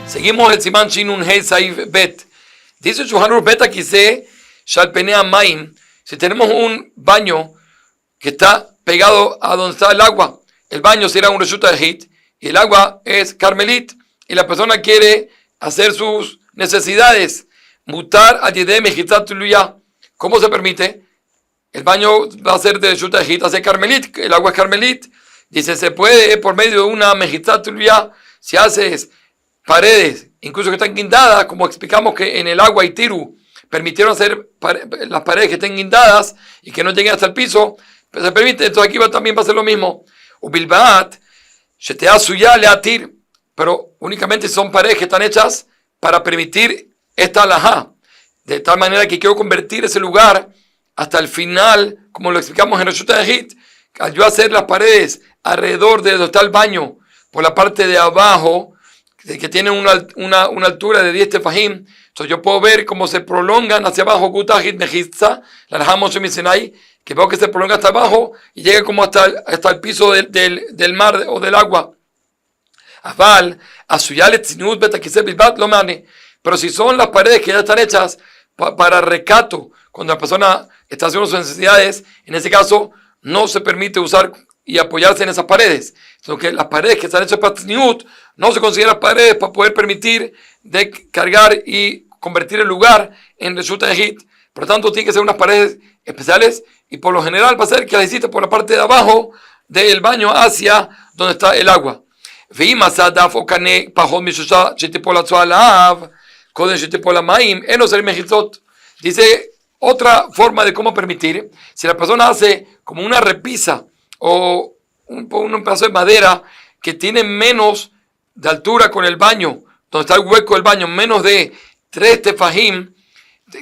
Seguimos el Siman Shinun Hei Saif Bet. Dice Shulchan Aruch Bet Akise Shal Penei Maim. Si tenemos un baño que está pegado a donde está el agua, el baño será un Reshut Yahid y el agua es Carmelit, y la persona quiere hacer sus necesidades, mutar al Yedei Mejitzat Tuluya. ¿Cómo se permite? El baño va a ser de Reshut Yahid, hace Carmelit, el agua es Carmelit. Dice, se puede por medio de una Mejitzat Tuluya, si haces paredes, incluso que están guindadas, como explicamos que en el agua y Tiru permitieron hacer las paredes que estén guindadas y que no lleguen hasta el piso, pues se permite. Entonces aquí también va a ser lo mismo. Ubilbaat, Shetea Suya Leatir, pero únicamente son paredes que están hechas para permitir esta alajá, de tal manera que quiero convertir ese lugar hasta el final, como lo explicamos en Reshut Yahid, al yo hacer las paredes alrededor de donde está el baño, por la parte de abajo, que tiene una altura de 10 tefajim, entonces yo puedo ver cómo se prolongan hacia abajo, Gutahit Mejitza, la Rajamos Shemisenai, que veo que se prolonga hasta abajo y llega como hasta el piso del mar o del agua. Aval, Asuyale Tzinut Betakise Bilbat lo mane. Pero si son las paredes que ya están hechas para recato, cuando la persona está haciendo sus necesidades, en ese caso no se permite usar y apoyarse en esas paredes. Entonces, las paredes que están hechas para Tzniut no se consideran paredes para poder permitir de cargar y convertir el lugar en Reshut Yahid. Por lo tanto, tiene que ser unas paredes especiales y por lo general va a ser que las hiciste por la parte de abajo del baño hacia donde está el agua. Dice otra forma de cómo permitir, si la persona hace como una repisa o un pedazo de madera que tiene menos de altura con el baño, donde está el hueco del baño, menos de 3 tefajim,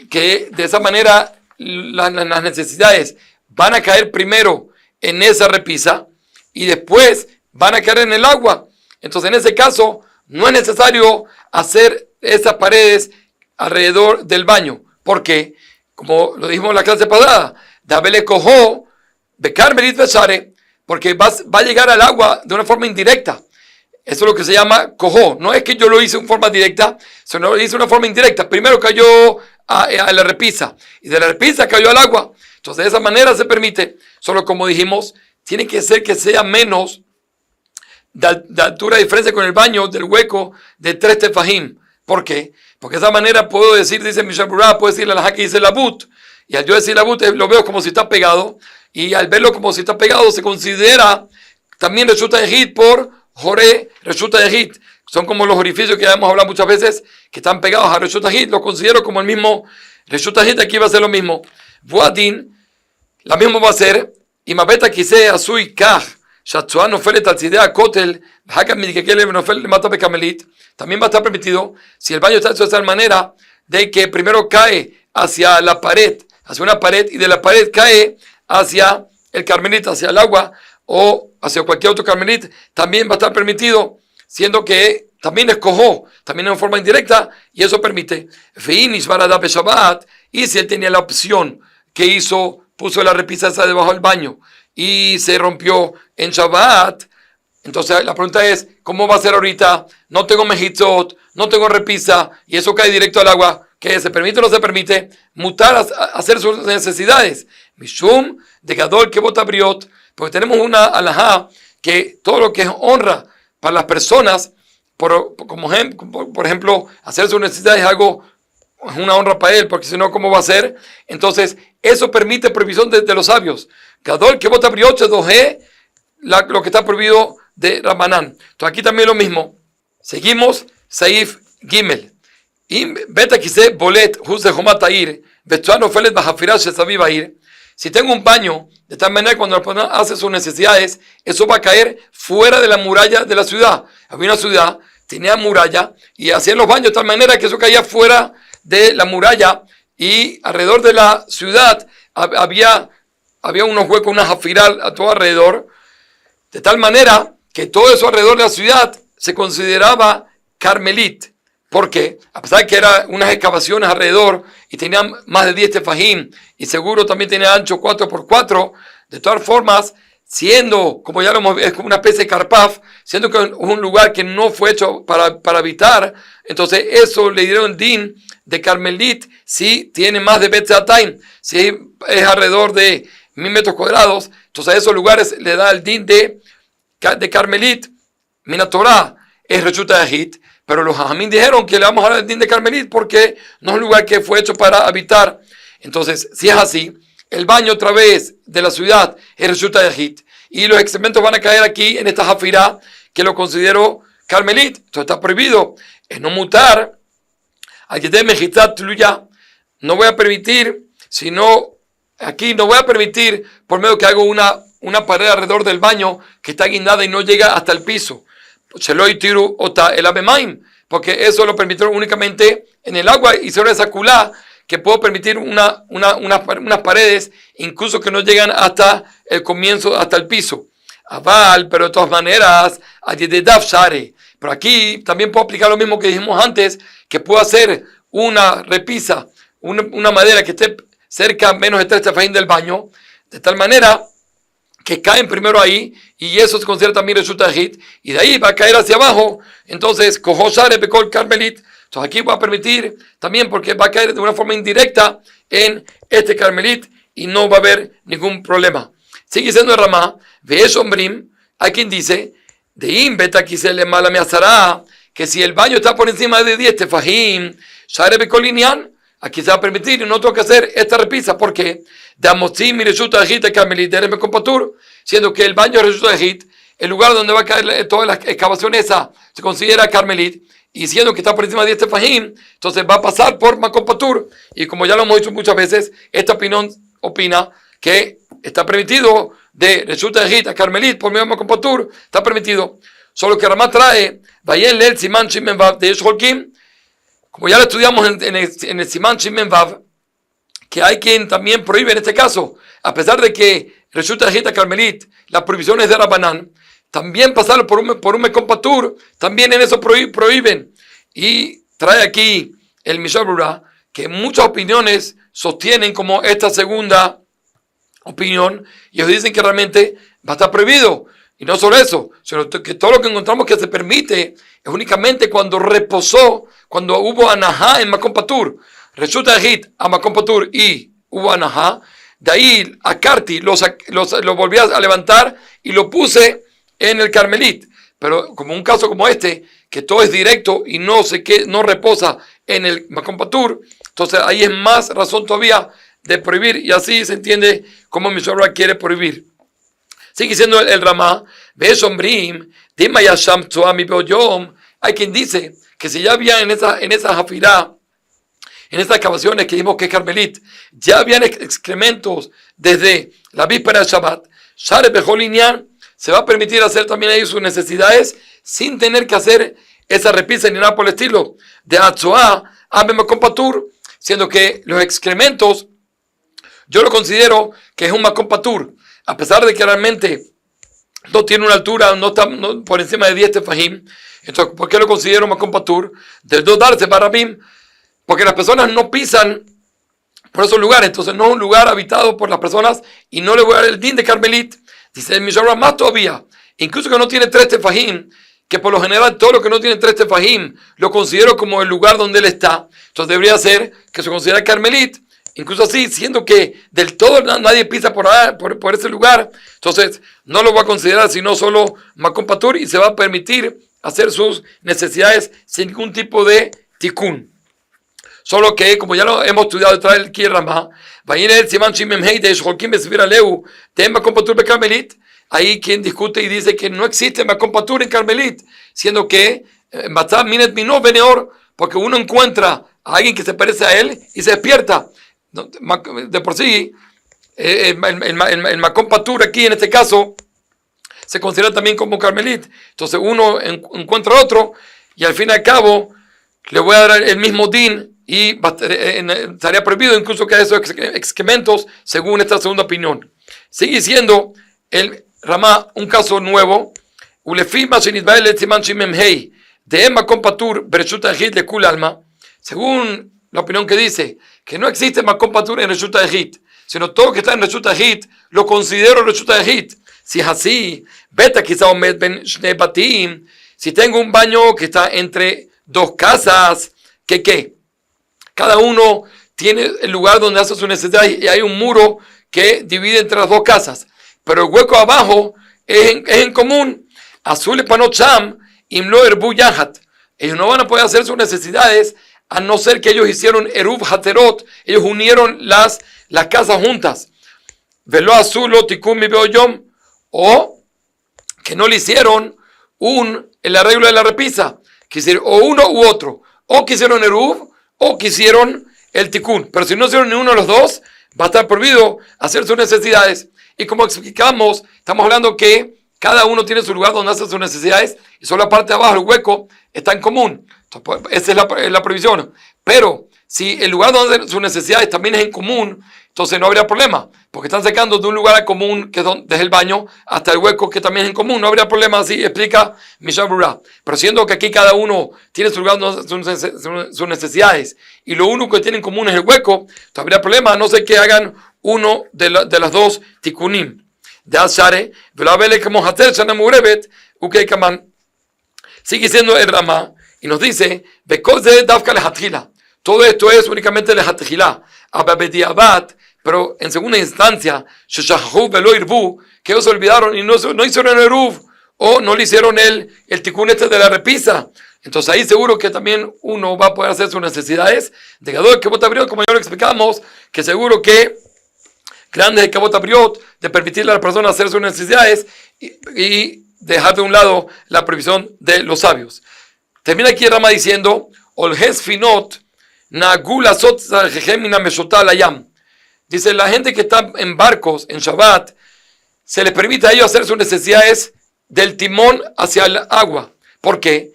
que de esa manera las necesidades van a caer primero en esa repisa y después van a caer en el agua. Entonces en ese caso no es necesario hacer esas paredes alrededor del baño. ¿Por qué? Como lo dijimos en la clase pasada, Dabele Kohó, Bekar Merit Besare, porque va a llegar al agua de una forma indirecta. Eso es lo que se llama Kohó. No es que yo lo hice en forma directa, sino lo hice de una forma indirecta. Primero cayó a la repisa y de la repisa cayó al agua. Entonces de esa manera se permite. Solo como dijimos, tiene que ser que sea menos de altura de diferencia con el baño del hueco de 3 tefajim. ¿Por qué? Porque de esa manera puedo decir, dice Mishnah Berurah, puedo decir la halajá que dice labut. Y al yo decir labut lo veo como si está pegado. Y al verlo como si está pegado se considera también Reshut Yahid por Joré Reshut Yahid. Son como los orificios que ya hemos hablado muchas veces que están pegados a Reshut Yahid. Los considero como el mismo Reshut Yahid. Aquí va a ser lo mismo. Vuadin, la misma va a ser. Y Mabeta Kise Asui Kaj. Shatsuan Nofelet al Sidea Kotel. Hakam Midikekele Nofel Mata Bekamelit. También va a estar permitido si el baño está hecho de tal manera de que primero cae hacia la pared, hacia una pared, y de la pared cae hacia el carmelit, hacia el agua o hacia cualquier otro carmelit, también va a estar permitido, siendo que también escojó, también en forma indirecta, y eso permite. Y si él tenía la opción que hizo, puso la repisa esa debajo del baño y se rompió en Shabbat, entonces la pregunta es, ¿cómo va a ser ahorita? No tengo mejitzot, no tengo repisa, y eso cae directo al agua. ¿Qué se permite o no se permite? Mutar a hacer sus necesidades. Mishum de Gadol Kevot Abriot, porque tenemos una alajá que todo lo que es honra para las personas, por ejemplo, hacer sus necesidades es algo, es una honra para él, porque si no, ¿cómo va a ser? Entonces, eso permite prohibición de los sabios. Gadol Kevot Abriot se doje lo que está prohibido de Ramanán. Entonces, aquí también lo mismo. Seguimos, Saif Gimel. Si tengo un baño, de tal manera que cuando la persona hace sus necesidades, eso va a caer fuera de la muralla de la ciudad. Había una ciudad, tenía muralla, y hacían los baños de tal manera que eso caía fuera de la muralla, y alrededor de la ciudad había unos huecos, una jafiral a todo alrededor, de tal manera que todo eso alrededor de la ciudad se consideraba Carmelit. ¿Por qué? A pesar de que eran unas excavaciones alrededor y tenían más de 10 tefajim y seguro también tenía ancho 4x4, de todas formas siendo, como ya lo hemos visto, es como una especie de carpaf, siendo que es un lugar que no fue hecho para habitar, entonces eso le dieron din de Carmelit si tiene más de Betzatayim, si es alrededor de 1000 metros cuadrados, entonces a esos lugares le da el din de Carmelit. Mina Torah es Reshut Yahid, pero los Jajamim dijeron que le vamos a dar el din de Carmelit porque no es un lugar que fue hecho para habitar. Entonces, si es así, el baño otra vez de la ciudad es Reshut Yahid y los excrementos van a caer aquí en esta Jafirá que lo considero Carmelit. Entonces está prohibido en no mutar. No voy a permitir, sino aquí no voy a permitir por medio que hago una pared alrededor del baño que está guindada y no llega hasta el piso. Porque eso lo permitieron únicamente en el agua y sobre esa culá que puedo permitir unas paredes incluso que no llegan hasta el comienzo, hasta el piso. Aval, pero de todas maneras, pero aquí también puedo aplicar lo mismo que dijimos antes, que puedo hacer una repisa, una madera que esté cerca menos de 3 tefajim del baño, de tal manera que caen primero ahí, y eso se considera también Reshut Yahid, y de ahí va a caer hacia abajo. Entonces, Kohoshare Bekol Carmelit. Entonces aquí va a permitir también, porque va a caer de una forma indirecta en este Carmelit, y no va a haber ningún problema. Sigue siendo el Ramá, Ve'esh Ombrim, hay quien dice, de Imbeta Kisele Mala Meazara, que si el baño está por encima de 10 tefajim, Share Bekol Inyan, aquí se va a permitir y no tengo que hacer esta repisa. ¿Por qué? Siendo que el baño de Reshut Yahid, el lugar donde va a caer todas las excavaciones esa, se considera Carmelit, y siendo que está por encima de 10 tefajim, entonces va a pasar por Makom Patur. Y como ya lo hemos dicho muchas veces, esta opinión opina que está permitido de Reshut Yahid a Carmelit por medio de Makom Patur, está permitido. Solo que Ramá trae, Vayen Lel Siman Shimen Vav de Yesh Holkim, como ya lo estudiamos en el Siman Shimen Vav, que hay quien también prohíbe en este caso, a pesar de que Reshut Yahid a Carmelit, las prohibiciones de Rabbanán, también pasarlo por un Makom Patur, también en eso prohíben. Y trae aquí el Mishnah Berurah que muchas opiniones sostienen como esta segunda opinión, y ellos dicen que realmente va a estar prohibido. Y no solo eso, sino que todo lo que encontramos que se permite es únicamente cuando reposó, cuando hubo anahá en Makom Patur. Reshut Yahid a Makom Patur y hubo anahá, de ahí a Karti lo volví a levantar y lo puse en el Carmelit. Pero como un caso como este, que todo es directo y no reposa en el Makom Patur, entonces ahí es más razón todavía de prohibir, y así se entiende cómo mi Torah quiere prohibir. Sigue siendo el Ramá, hay quien dice que si ya había en esa Jafirá, en estas excavaciones que dijimos que es Carmelit, ya habían excrementos desde la víspera del Shabbat, Share Bechol Inyan, se va a permitir hacer también ahí sus necesidades sin tener que hacer esa repisa ni nada por el estilo de Atzoá a Makom Patur, siendo que los excrementos yo lo considero que es un Makom Patur, a pesar de que realmente no tiene una altura, no está por encima de 10 tefajim. Entonces, ¿por qué lo considero Makom Patur? De no darse para mí, porque las personas no pisan por esos lugares, entonces no es un lugar habitado por las personas, y no le voy a dar el din de Carmelit. Dice el Mishnah más todavía, incluso que no tiene 3 tefajim, que por lo general todo lo que no tiene 3 tefajim lo considero como el lugar donde él está, entonces debería ser que se considera Carmelit. Incluso así, siendo que del todo nadie pisa por ese lugar, entonces no lo va a considerar sino solo Makom Patur, y se va a permitir hacer sus necesidades sin ningún tipo de tikkun. Solo que, como ya lo hemos estudiado, trae el Kirramá, ahí quien discute y dice que no existe Makom Patur en Carmelit, siendo que porque uno encuentra a alguien que se parece a él y se despierta. De por sí, el Makom Patur aquí en este caso se considera también como Carmelit. Entonces uno encuentra otro y al fin y al cabo le voy a dar el mismo din, y estaría prohibido incluso que haya esos excrementos según esta segunda opinión. Sigue siendo el Ramá un caso nuevo. Según la opinión que dice que no existe Makom Patur en Reshut Yahid, sino todo que está en Reshut Yahid lo considero Reshut Yahid, Si es así, beta quizá omed ben shnei batim, si tengo un baño que está entre dos casas, ¿qué? Cada uno tiene el lugar donde hace su necesidad y hay un muro que divide entre las dos casas. Pero el hueco abajo es en común. Azul panocham imlo erbu yahat. Ellos no van a poder hacer sus necesidades a no ser que ellos hicieron eruv haterot. Ellos unieron las casas juntas. Velo azul o tikum mi beoyom. O que no le hicieron el arreglo de la repisa. Quisieron o uno u otro. O quisieron eruv o quisieron el tikkun. Pero si no hicieron ni uno de los dos, va a estar prohibido hacer sus necesidades. Y como explicamos, estamos hablando que cada uno tiene su lugar donde hace sus necesidades y solo la parte de abajo, el hueco, está en común. Entonces, esa es la prohibición. Pero si el lugar donde hacen sus necesidades también es en común, entonces no habría problema, porque están sacando de un lugar común, que es desde el baño, hasta el hueco que también es en común. No habría problema, así explica Mishnah Berurah. Pero siendo que aquí cada uno tiene su lugar donde hacen sus necesidades y lo único que tienen en común es el hueco, entonces habría problema, a no ser que hagan uno de las dos tikkunim. De Ashare, Velavele como Hater Shanamurebet, Ukekaman. Sigue siendo el Ramá y nos dice: Bekoze Dafka Lehatjila. Todo esto es únicamente Lehatjila. Ababediabat, pero en segunda instancia, Sheshahu Velo Irbu, que ellos se olvidaron y no hicieron el Eruv, o no le hicieron el tikkun de la repisa. Entonces ahí seguro que también uno va a poder hacer sus necesidades. De Gadol Kebot Abriot, como ya lo explicamos, que seguro que grande de Kebot Abriot, de permitirle a la persona hacer sus necesidades y dejar de un lado la prohibición de los sabios. Termina aquí Rama diciendo: Olhes finot nagula sot zarjejemina meshotal ayam. Dice, la gente que está en barcos en Shabbat, se les permite a ellos hacer sus necesidades del timón hacia el agua. ¿Por qué?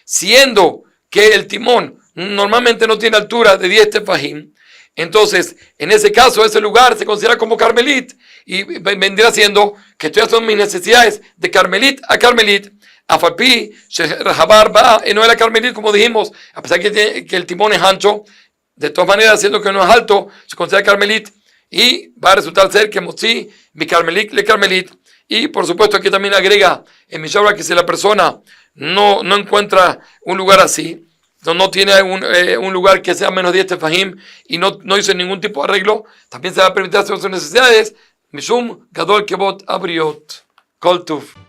Siendo que el timón normalmente no tiene altura de 10 tefajim, entonces en ese caso ese lugar se considera como Carmelit y vendría siendo que estoy haciendo mis necesidades de Carmelit a Carmelit. Afalpi, no era Carmelit, como dijimos, a pesar que el timón es ancho, de todas maneras, siendo que no es alto, se considera Carmelit y va a resultar ser que Motzi, mi Carmelit, le Carmelit. Y por supuesto aquí también agrega en Mishnah que si la persona no encuentra un lugar así, no tiene un lugar que sea menos 10 tefajim y no hizo ningún tipo de arreglo, también se va a permitir hacer sus necesidades. Mishum Gadol Kebot Abriot. Kol Tuv.